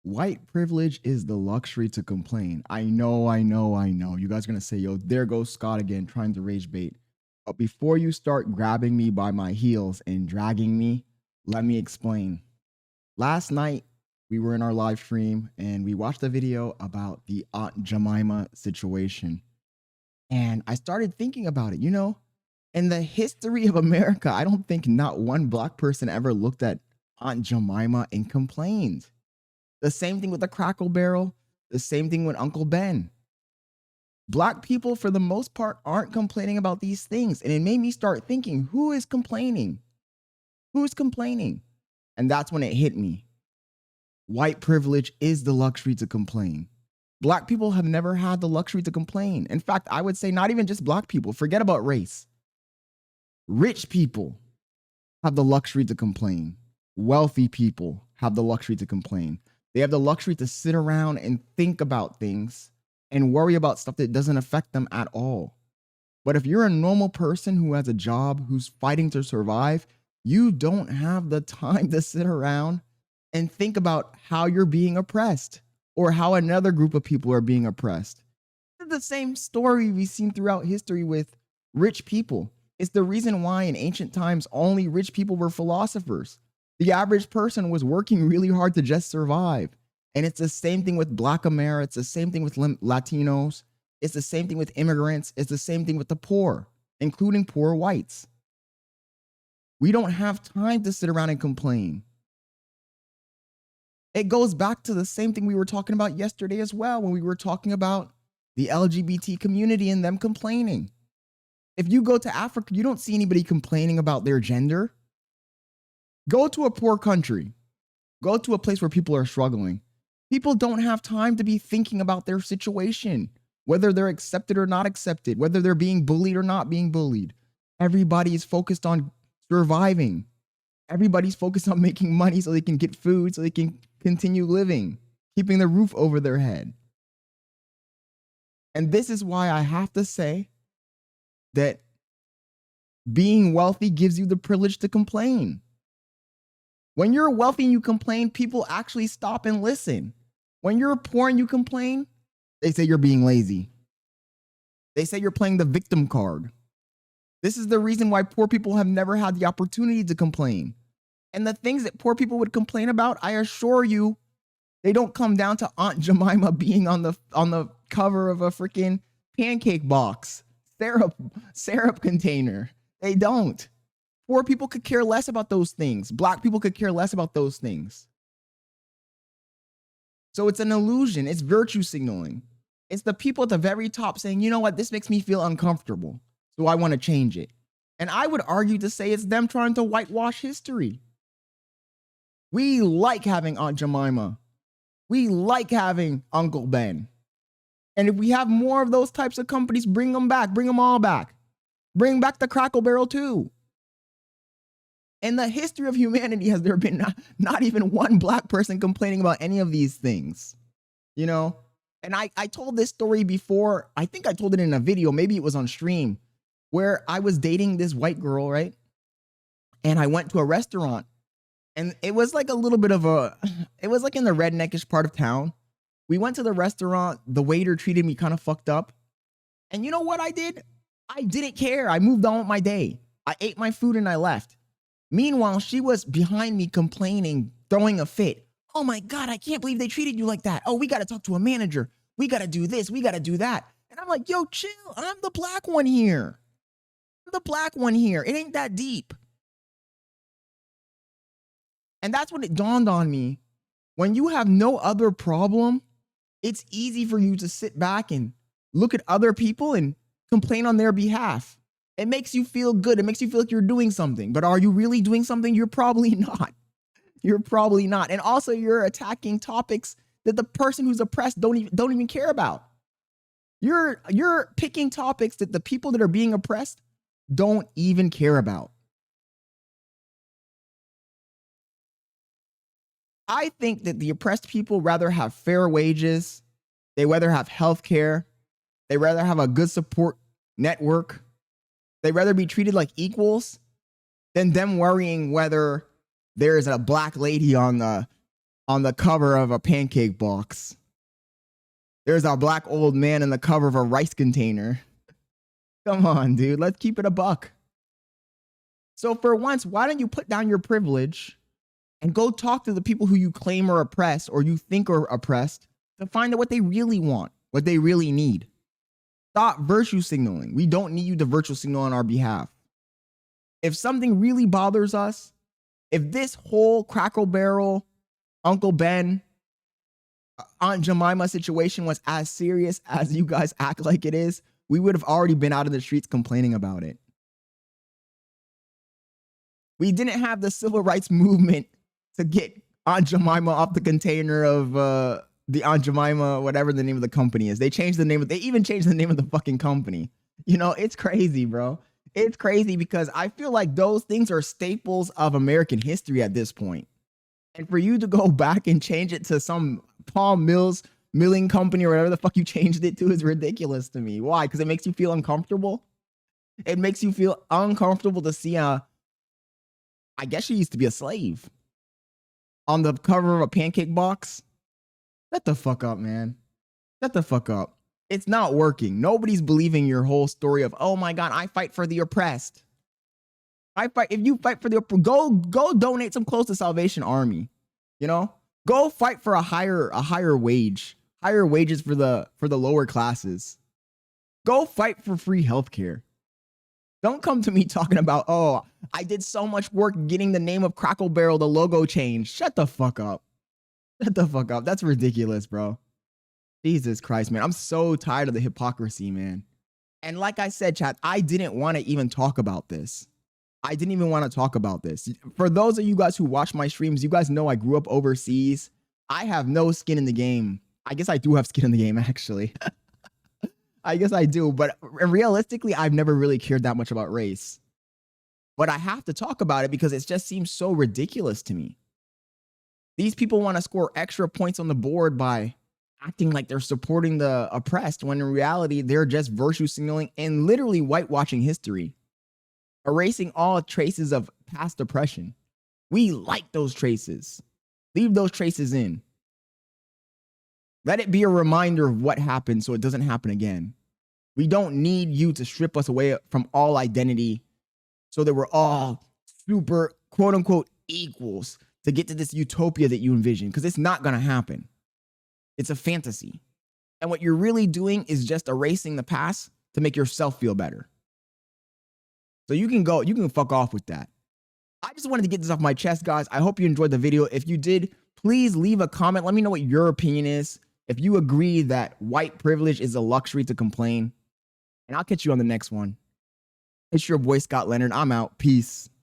White privilege is the luxury to complain. I know. You guys are going to say, yo, there goes Scott again trying to rage bait. But before you start grabbing me by my heels and dragging me, let me explain. Last night, we were in our live stream and we watched a video about the Aunt Jemima situation. And I started thinking about it. In the history of America, I don't think not one Black person ever looked at Aunt Jemima and complained. The same thing with the Crackle Barrel, the same thing with Uncle Ben. Black people, for the most part, aren't complaining about these things. And it made me start thinking, who is complaining? Who's complaining? And that's when it hit me. White privilege is the luxury to complain. Black people have never had the luxury to complain. In fact, I would say not even just Black people, forget about race. Rich people have the luxury to complain. Wealthy people have the luxury to complain. They have the luxury to sit around and think about things and worry about stuff that doesn't affect them at all. But if you're a normal person who has a job, who's fighting to survive, you don't have the time to sit around and think about how you're being oppressed or how another group of people are being oppressed. It's the same story we've seen throughout history with rich people. It's the reason why in ancient times only rich people were philosophers. The average person was working really hard to just survive. And it's the same thing with Black America. It's the same thing with Latinos. It's the same thing with immigrants. It's the same thing with the poor, including poor whites. We don't have time to sit around and complain. It goes back to the same thing we were talking about yesterday as well, when we were talking about the LGBT community and them complaining. If you go to Africa, you don't see anybody complaining about their gender. Go to a poor country. Go to a place where people are struggling. People don't have time to be thinking about their situation, whether they're accepted or not accepted, whether they're being bullied or not being bullied. Everybody is focused on surviving. Everybody's focused on making money so they can get food, so they can continue living, keeping the roof over their head. And this is why I have to say that being wealthy gives you the privilege to complain. When you're wealthy and you complain, people actually stop and listen. When you're poor and you complain, they say you're being lazy. They say you're playing the victim card. This is the reason why poor people have never had the opportunity to complain. And the things that poor people would complain about, I assure you, they don't come down to Aunt Jemima being on the cover of a freaking pancake box, syrup container. They don't. Poor people could care less about those things. Black people could care less about those things. So it's an illusion. It's virtue signaling. It's the people at the very top saying, you know what, this makes me feel uncomfortable, so I want to change it. And I would argue to say it's them trying to whitewash history. We like having Aunt Jemima. We like having Uncle Ben. And if we have more of those types of companies, bring them back. Bring them all back. Bring back the Crackle Barrel too. In the history of humanity, has there been not even one Black person complaining about any of these things? And I told this story before. I think I told it in a video. Maybe it was on stream, where I was dating this white girl, right? And I went to a restaurant. And it was like a little bit of it was like in the redneckish part of town. We went to the restaurant. The waiter treated me kind of fucked up. And you know what I did? I didn't care. I moved on with my day. I ate my food and I left. Meanwhile, she was behind me complaining, throwing a fit. Oh my God, I can't believe they treated you like that. Oh, we got to talk to a manager. We got to do this. We got to do that. And I'm like, yo, chill. I'm the Black one here. It ain't that deep. And that's when it dawned on me. When you have no other problem, it's easy for you to sit back and look at other people and complain on their behalf. It makes you feel good. It makes you feel like you're doing something. But are you really doing something? You're probably not. You're probably not. And also, you're attacking topics that the person who's oppressed don't even care about. You're picking topics that the people that are being oppressed don't even care about. I think that the oppressed people rather have fair wages. They rather have health care. They rather have a good support network. They'd rather be treated like equals than them worrying whether there is a Black lady on the on the cover of a pancake box. There's a black old man in the cover of a rice container. Come on, dude. Let's keep it a buck. So for once, why don't you put down your privilege and go talk to the people who you claim are oppressed or you think are oppressed to find out what they really want, what they really need. Stop virtue signaling. We don't need you to virtue signal on our behalf. If something really bothers us, if this whole Crackle Barrel, Uncle Ben, Aunt Jemima situation was as serious as you guys act like it is, we would have already been out of the streets complaining about it. We didn't have the civil rights movement to get Aunt Jemima off the container of the Aunt Jemima, whatever the name of the company is. They even changed the name of the fucking company. You know, it's crazy, bro. It's crazy because I feel like those things are staples of American history at this point. And for you to go back and change it to some Palm Mills milling company or whatever the fuck you changed it to is ridiculous to me. Why? Because it makes you feel uncomfortable. It makes you feel uncomfortable to see I guess she used to be a slave on the cover of a pancake box. Shut the fuck up, man. Shut the fuck up. It's not working. Nobody's believing your whole story of, oh my God, I fight for the oppressed. If you fight for the oppressed, go donate some clothes to Salvation Army. You know? Go fight for a higher wages for the lower classes. Go fight for free healthcare. Don't come to me talking about, oh, I did so much work getting the name of Crackle Barrel, the logo changed. Shut the fuck up. Shut the fuck up. That's ridiculous, bro. Jesus Christ, man. I'm so tired of the hypocrisy, man. And like I said, chat, I didn't want to even talk about this. I didn't even want to talk about this. For those of you guys who watch my streams, you guys know I grew up overseas. I have no skin in the game. I guess I do have skin in the game, actually. I guess I do, but realistically, I've never really cared that much about race. But I have to talk about it because it just seems so ridiculous to me. These people want to score extra points on the board by acting like they're supporting the oppressed, when in reality, they're just virtue signaling and literally whitewashing history, erasing all traces of past oppression. We like those traces. Leave those traces in. Let it be a reminder of what happened so it doesn't happen again. We don't need you to strip us away from all identity so that we're all super, quote unquote, equals to get to this utopia that you envision, because it's not going to happen. It's a fantasy. And what you're really doing is just erasing the past to make yourself feel better. So you can fuck off with that. I just wanted to get this off my chest, guys. I hope you enjoyed the video. If you did, please leave a comment. Let me know what your opinion is. If you agree that white privilege is a luxury to complain. And I'll catch you on the next one. It's your boy, Scott Leonard. I'm out. Peace.